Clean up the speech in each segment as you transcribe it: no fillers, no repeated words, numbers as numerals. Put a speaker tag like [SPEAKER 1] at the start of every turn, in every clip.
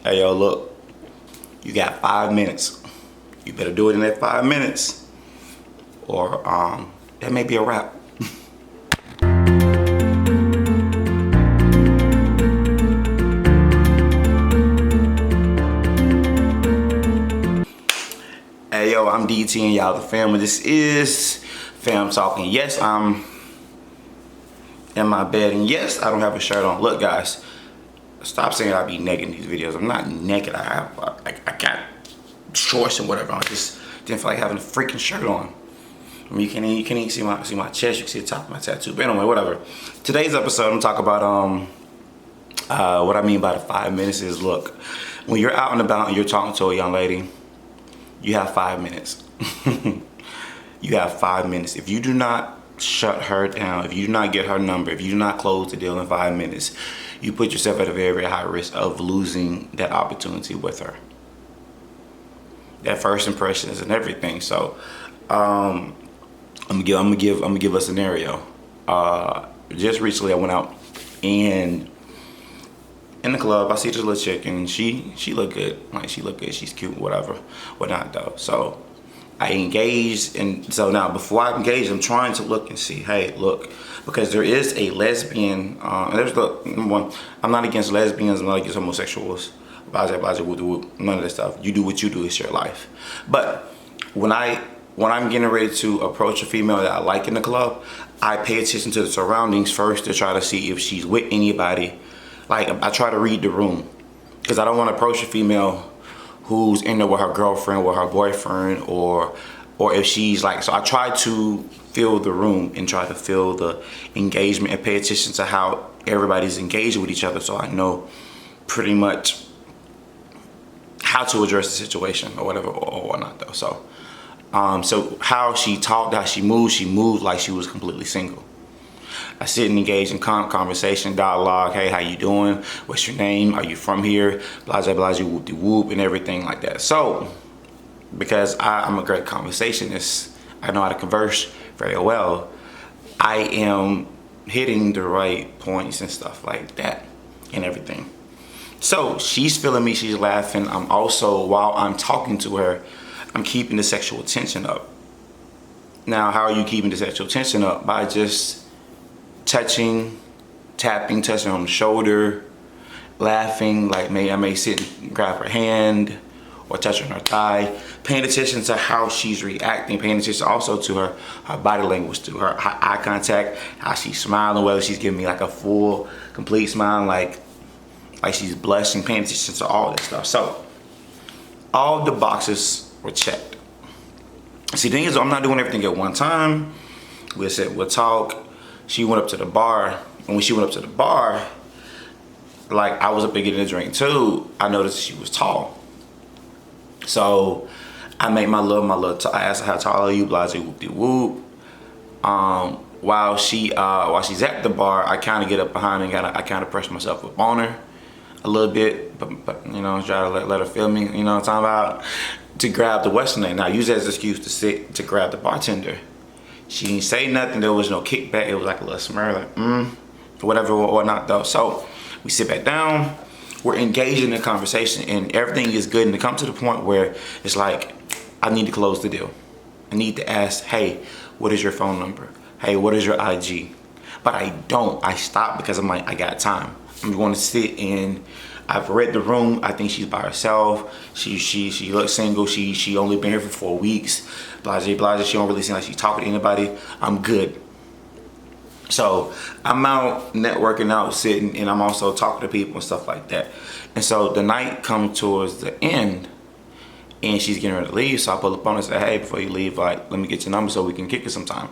[SPEAKER 1] Hey yo, look, you got 5 minutes. You better do it in that 5 minutes, or that may be a wrap. Hey yo, I'm DT and y'all the family. This is Fam Talking. Yes, I'm in my bed, and yes, I don't have a shirt on. Look, guys, stop saying I be naked in these videos. I'm not naked. I got shorts and whatever. I just didn't feel like having a freaking shirt on. I mean, you can't even see my chest. You can see the top of my tattoo. But anyway, whatever. Today's episode, I'm gonna talk about what I mean by the 5 minutes is, look, when you're out and about and you're talking to a young lady, you have 5 minutes. You have 5 minutes. If you do not shut her down, if you do not get her number, if you do not close the deal in 5 minutes, you put yourself at a very, very high risk of losing that opportunity with her. That first impression is and everything. So, I'm gonna give a scenario. Just recently, I went out and in the club, I see this little chick, and she look good. Like, she look good. She's cute, whatnot though. So I engaged, and so now before I engage, I'm trying to look and see. Hey, look, because there is a lesbian. And there's the number one. I'm not against lesbians. I'm not against homosexuals. None of that stuff. You do what you do. It's your life. But when I'm getting ready to approach a female that I like in the club, I pay attention to the surroundings first to try to see if she's with anybody. Like, I try to read the room, because I don't want to approach a female who's in there with her girlfriend, with her boyfriend, or if she's like, so I try to feel the room and try to feel the engagement and pay attention to how everybody's engaged with each other, so I know pretty much how to address the situation or whatever or whatnot though. So how she talked, how she moved like she was completely single. I sit and engage in conversation, dialogue. Hey, how you doing? What's your name? Are you from here? Blah, blah, blah, whoop de whoop, and everything like that. So, because I'm a great conversationist, I know how to converse very well, I am hitting the right points and stuff like that and everything. So, she's feeling me, she's laughing. I'm also, while I'm talking to her, I'm keeping the sexual tension up. Now, how are you keeping the sexual tension up? By just touching her on the shoulder, laughing, like I may sit and grab her hand or touch her on her thigh, paying attention to how she's reacting, paying attention also to her body language, to her eye contact, how she's smiling, whether she's giving me like a full, complete smile, like she's blushing, paying attention to all that stuff. So, all the boxes were checked. See, the thing is, I'm not doing everything at one time. We'll sit, we'll talk. She went up to the bar, and when she went up to the bar, like, I was up there getting a drink too, I noticed she was tall. So I made I asked her, how tall are you, blase whoop de whoop. While she's at the bar, I kind of get up behind her and I kind of press myself up on her a little bit, but you know, try to let her feel me, you know what I'm talking about, to grab the Western name. Now, I use that as an excuse to grab the bartender. She didn't say nothing. There was no kickback. It was like a little smirk, like, whatever or not though. So we sit back down. We're engaged in the conversation, and everything is good. And to come to the point where it's like, I need to close the deal. I need to ask, hey, what is your phone number? Hey, what is your IG? But I don't. I stop because I'm like, I got time. I'm going to sit and I've read the room. I think she's by herself. She looks single. She only been here for 4 weeks. Blase. She don't really seem like she's talking to anybody. I'm good. So I'm out networking, out sitting, and I'm also talking to people and stuff like that. And so the night comes towards the end, and she's getting ready to leave. So I pull up on her and say, hey, before you leave, like, let me get your number so we can kick it sometime.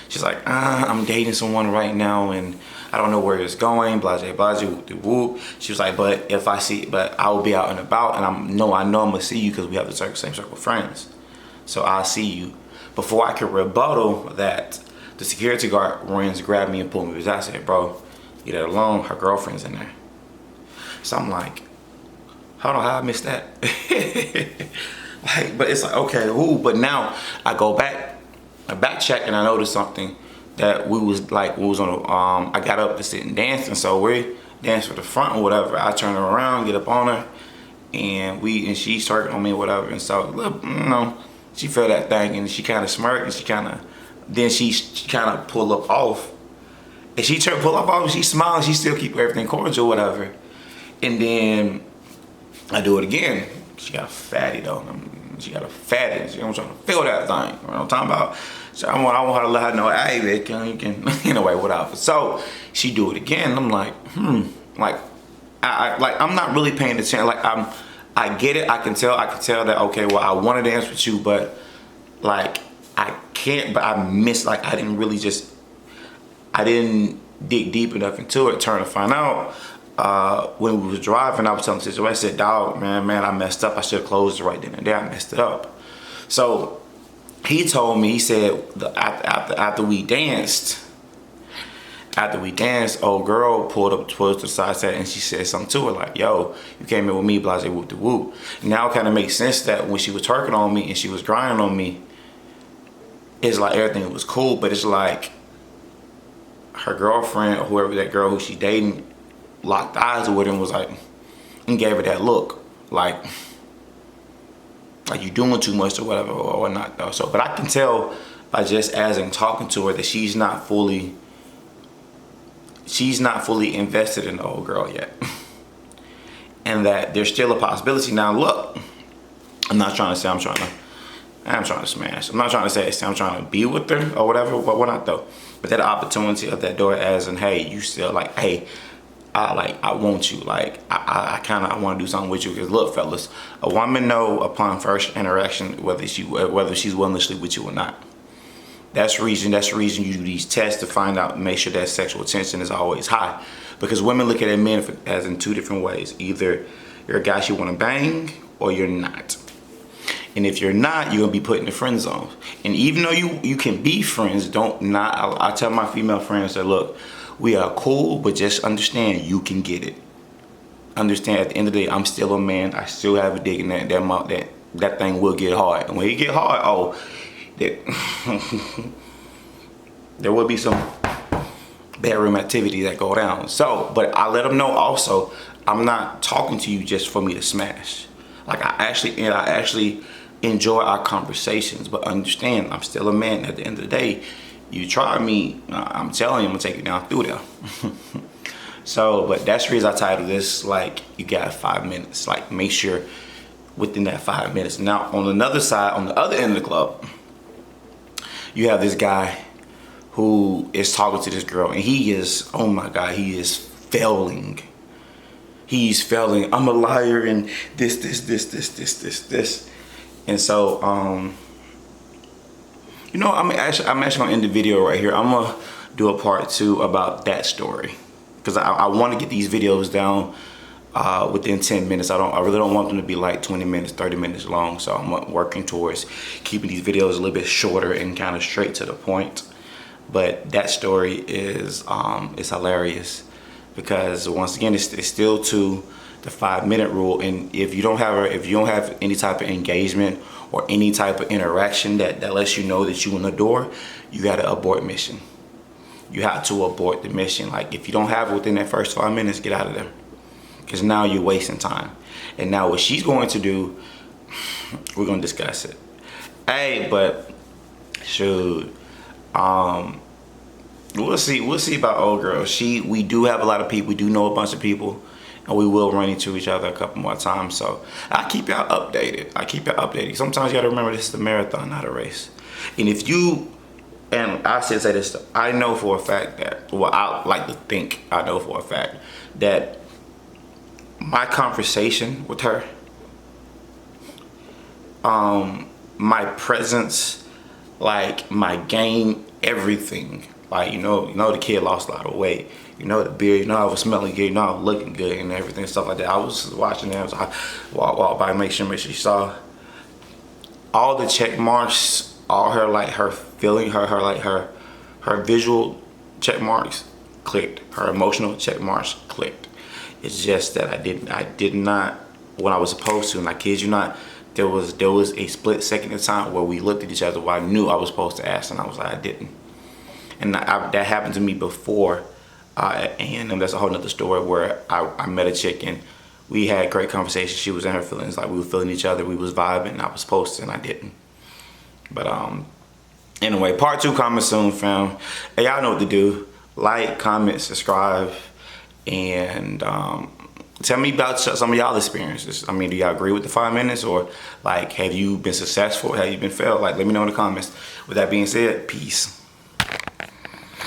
[SPEAKER 1] She's like, I'm dating someone right now, and I don't know where it's going, blase, whoop de whoop. She was like, but I will be out and about, and I know I'm gonna see you because we have the same circle of friends. So I'll see you. Before I could rebuttal that, the security guard runs, grabbed me and pulled me because I said, bro, leave that alone, her girlfriend's in there. So I'm like, hold on, how I missed that? Like, but it's like, okay, ooh, but now I go back, I back check, and I noticed something that we was on I got up to sit and dance, and so we danced for the front or whatever. I turn her around, get up on her, and she started on me or whatever, and so she felt that thing, and she kind of smirked, and she kind of pull up off, and she turned pull up off, and she smiled, and she still keep everything cordial, whatever, and then I do it again. She got a fatty though. She got a fatty. I'm trying to feel that thing. You know what I'm talking about? So I want her to let her know, hey, man, you can anyway, whatever. So she do it again. I'm like, like I'm not really paying attention. Like I get it. I can tell that, okay, well, I wanted to dance with you, but like I can't. But I missed. Like I didn't dig deep enough into it. Turn to find out. When we was driving, I was telling Sister, I said, dog, man, I messed up. I should have closed it right then and there. I messed it up. So he told me, he said, after we danced, old girl pulled up to the side set, and she said something to her like, yo, you came in with me, blase, whoop de whoop. Now it kind of makes sense that when she was twerking on me and she was grinding on me, it's like everything was cool, but it's like her girlfriend or whoever, that girl who she dating, locked eyes with her and was like, and gave her that look, like you doing too much or whatever or whatnot though. So, but I can tell by just as I'm talking to her that she's not fully invested in the old girl yet, and that there's still a possibility. Now, look, I'm not trying to say I'm trying to smash. I'm not trying to say I'm trying to be with her or whatever, but what not though. But that opportunity of that door, as in, hey, you still like, hey, I want you, like I want to do something with you. Because look, fellas, a woman know upon first interaction whether she's willing to sleep with you or not. That's the reason you do these tests, to find out, make sure that sexual tension is always high. Because women look at men as in two different ways. Either you're a guy she want to bang, or you're not. And if you're not, you're gonna be put in the friend zone. And even though you can be friends, I tell my female friends that, look, we are cool, but just understand you can get it. Understand, at the end of the day, I'm still a man. I still have a dick, and that thing will get hard. And when it get hard, there will be some bedroom activity that go down. So, but I let them know also, I'm not talking to you just for me to smash. Like I actually enjoy our conversations, but understand I'm still a man. At the end of the day, you try me, I'm telling you, I'm gonna take you down through there. So, but that's the reason I titled this, like, you got 5 minutes. Like, make sure within that 5 minutes. Now, on another side, on the other end of the club, you have this guy who is talking to this girl, and he is, oh my God, he is failing. He's failing. I'm a liar, and this. And so, I'm actually gonna end the video right here. I'm gonna do a part 2 about that story, because I want to get these videos down within 10 minutes. I really don't want them to be like 20 minutes, 30 minutes long. So I'm working towards keeping these videos a little bit shorter and kind of straight to the point. But that story is hilarious, because once again, it's still to the 5-minute rule. And if you don't have any type of engagement or any type of interaction that lets you know that you in the door, you got to abort mission. You have to abort the mission. Like, if you don't have it within that first 5 minutes, get out of there, because now you're wasting time. And now what she's going to do, we're gonna discuss it. Hey, but shoot, we'll see about old girl. We do have a lot of people. We do know a bunch of people, and we will run into each other a couple more times. So I keep y'all updated. Sometimes you gotta remember, this is a marathon, not a race. And if you, and I should say this, I know for a fact that, well, I like to think I know for a fact that my conversation with her, my presence, like my game, everything. Like, you know the kid lost a lot of weight. You know the beard, I was smelling good, I was looking good and everything, stuff like that. I was watching them, so I walk by, make sure she saw all the check marks, all her, like, her feeling, her visual check marks clicked, her emotional check marks clicked. It's just that I did not what I was supposed to, and I kid you not, there was a split second of time where we looked at each other where I knew I was supposed to ask, and I was like, I didn't. And that happened to me before, and that's a whole nother story, where I met a chick and We had great conversation. She was in her feelings, like we were feeling each other. We was vibing. I was posting, I didn't. But anyway, part 2 coming soon, fam. Hey, y'all know what to do. Like, comment, subscribe, and tell me about some of y'all experiences. I mean, do y'all agree with the 5 minutes, or like, have you been successful? Have you been failed? Like, let me know in the comments. With that being said, peace.